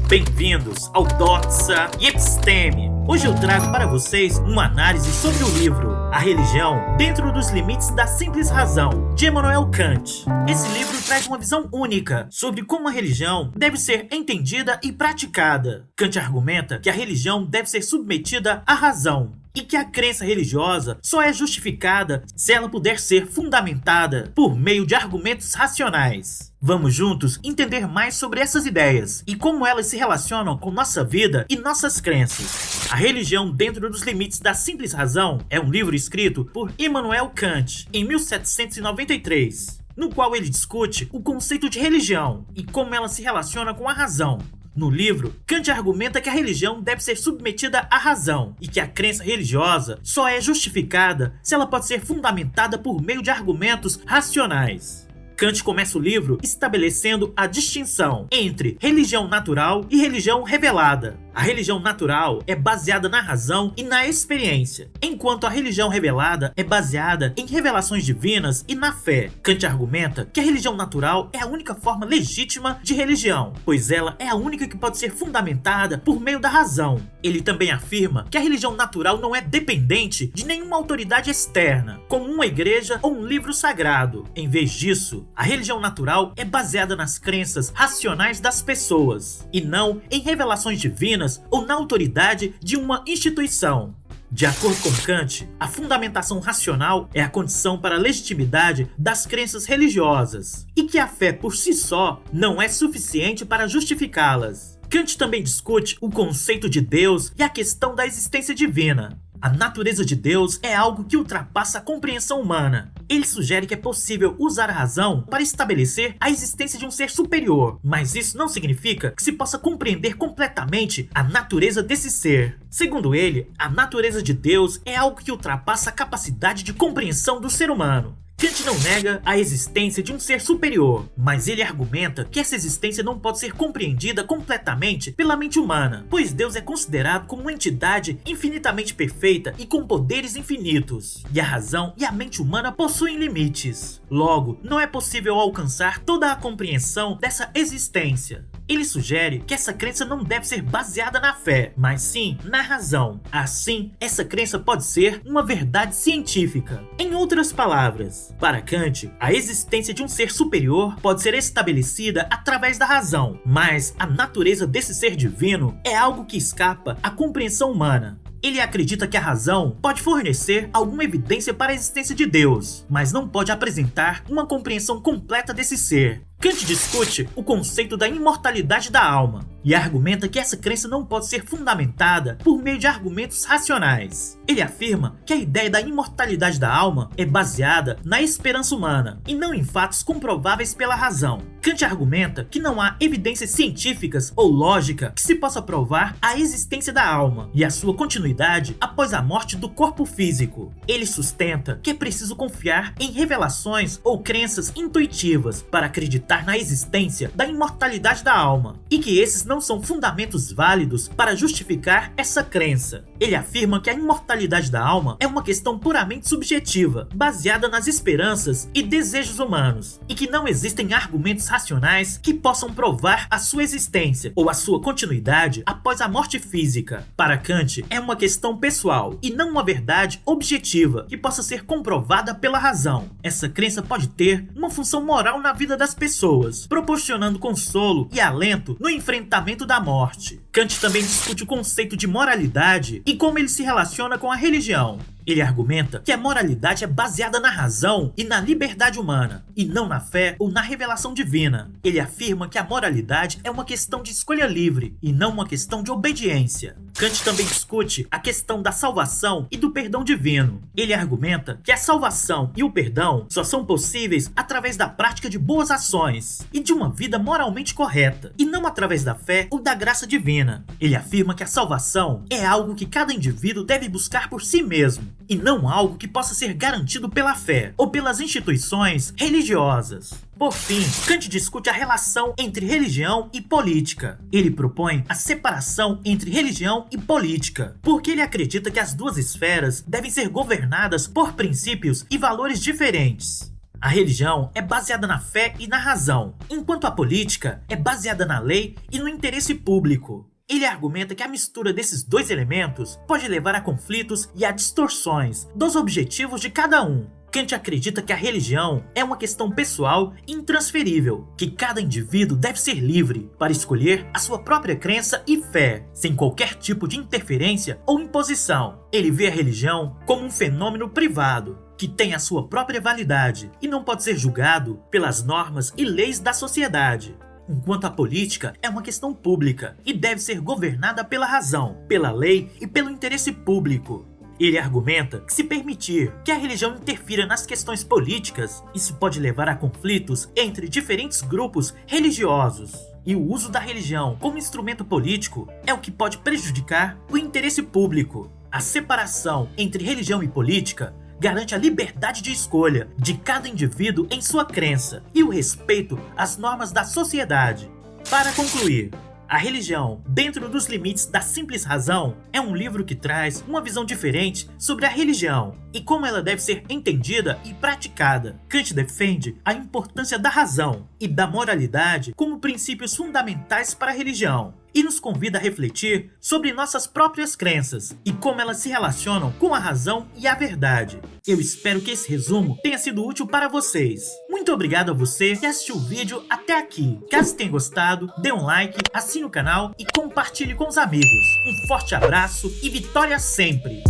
Bem-vindos ao Doxa e Episteme. Hoje eu trago para vocês uma análise sobre o livro A Religião dentro dos Limites da Simples Razão, de Immanuel Kant. Esse livro traz uma visão única sobre como a religião deve ser entendida e praticada. Kant argumenta que a religião deve ser submetida à razão e que a crença religiosa só é justificada se ela puder ser fundamentada por meio de argumentos racionais. Vamos juntos entender mais sobre essas ideias e como elas se relacionam com nossa vida e nossas crenças. A Religião dentro dos Limites da Simples Razão é um livro escrito por Immanuel Kant em 1793, no qual ele discute o conceito de religião e como ela se relaciona com a razão. No livro, Kant argumenta que a religião deve ser submetida à razão e que a crença religiosa só é justificada se ela pode ser fundamentada por meio de argumentos racionais. Kant começa o livro estabelecendo a distinção entre religião natural e religião revelada. A religião natural é baseada na razão e na experiência, enquanto a religião revelada é baseada em revelações divinas e na fé. Kant argumenta que a religião natural é a única forma legítima de religião, pois ela é a única que pode ser fundamentada por meio da razão. Ele também afirma que a religião natural não é dependente de nenhuma autoridade externa, como uma igreja ou um livro sagrado. Em vez disso, a religião natural é baseada nas crenças racionais das pessoas, e não em revelações divinas ou na autoridade de uma instituição. De acordo com Kant, a fundamentação racional é a condição para a legitimidade das crenças religiosas, e que a fé por si só não é suficiente para justificá-las. Kant também discute o conceito de Deus e a questão da existência divina. A natureza de Deus é algo que ultrapassa a compreensão humana. Ele sugere que é possível usar a razão para estabelecer a existência de um ser superior, mas isso não significa que se possa compreender completamente a natureza desse ser. Segundo ele, a natureza de Deus é algo que ultrapassa a capacidade de compreensão do ser humano. Kant não nega a existência de um ser superior, mas ele argumenta que essa existência não pode ser compreendida completamente pela mente humana, pois Deus é considerado como uma entidade infinitamente perfeita e com poderes infinitos, e a razão e a mente humana possuem limites. Logo, não é possível alcançar toda a compreensão dessa existência. Ele sugere que essa crença não deve ser baseada na fé, mas sim na razão. Assim, essa crença pode ser uma verdade científica. Em outras palavras, para Kant, a existência de um ser superior pode ser estabelecida através da razão, mas a natureza desse ser divino é algo que escapa à compreensão humana. Ele acredita que a razão pode fornecer alguma evidência para a existência de Deus, mas não pode apresentar uma compreensão completa desse ser. Kant discute o conceito da imortalidade da alma e argumenta que essa crença não pode ser fundamentada por meio de argumentos racionais. Ele afirma que a ideia da imortalidade da alma é baseada na esperança humana e não em fatos comprováveis pela razão. Kant argumenta que não há evidências científicas ou lógica que se possa provar a existência da alma e a sua continuidade após a morte do corpo físico. Ele sustenta que é preciso confiar em revelações ou crenças intuitivas para acreditar na existência da imortalidade da alma, e que esses não são fundamentos válidos para justificar essa crença. Ele afirma que a imortalidade da alma é uma questão puramente subjetiva, baseada nas esperanças e desejos humanos, e que não existem argumentos racionais que possam provar a sua existência ou a sua continuidade após a morte física. Para Kant, é uma questão pessoal e não uma verdade objetiva que possa ser comprovada pela razão. Essa crença pode ter uma função moral na vida das pessoas, proporcionando consolo e alento no enfrentamento da morte. Kant também discute o conceito de moralidade e como ele se relaciona com a religião. Ele argumenta que a moralidade é baseada na razão e na liberdade humana, e não na fé ou na revelação divina. Ele afirma que a moralidade é uma questão de escolha livre e não uma questão de obediência. Kant também discute a questão da salvação e do perdão divino. Ele argumenta que a salvação e o perdão só são possíveis através da prática de boas ações e de uma vida moralmente correta, e não através da fé ou da graça divina. Ele afirma que a salvação é algo que cada indivíduo deve buscar por si mesmo, e não algo que possa ser garantido pela fé ou pelas instituições religiosas. Por fim, Kant discute a relação entre religião e política. Ele propõe a separação entre religião e política, porque ele acredita que as duas esferas devem ser governadas por princípios e valores diferentes. A religião é baseada na fé e na razão, enquanto a política é baseada na lei e no interesse público. Ele argumenta que a mistura desses dois elementos pode levar a conflitos e a distorções dos objetivos de cada um. Kant acredita que a religião é uma questão pessoal e intransferível, que cada indivíduo deve ser livre para escolher a sua própria crença e fé, sem qualquer tipo de interferência ou imposição. Ele vê a religião como um fenômeno privado, que tem a sua própria validade e não pode ser julgado pelas normas e leis da sociedade. Enquanto a política é uma questão pública e deve ser governada pela razão, pela lei e pelo interesse público. Ele argumenta que se permitir que a religião interfira nas questões políticas, isso pode levar a conflitos entre diferentes grupos religiosos. E o uso da religião como instrumento político é o que pode prejudicar o interesse público. A separação entre religião e política garante a liberdade de escolha de cada indivíduo em sua crença e o respeito às normas da sociedade. Para concluir, A Religião, dentro dos limites da simples razão, é um livro que traz uma visão diferente sobre a religião e como ela deve ser entendida e praticada. Kant defende a importância da razão e da moralidade como princípios fundamentais para a religião e nos convida a refletir sobre nossas próprias crenças e como elas se relacionam com a razão e a verdade. Eu espero que esse resumo tenha sido útil para vocês. Muito obrigado a você que assistiu o vídeo até aqui. Caso tenha gostado, dê um like, assine o canal e compartilhe com os amigos. Um forte abraço e vitória sempre!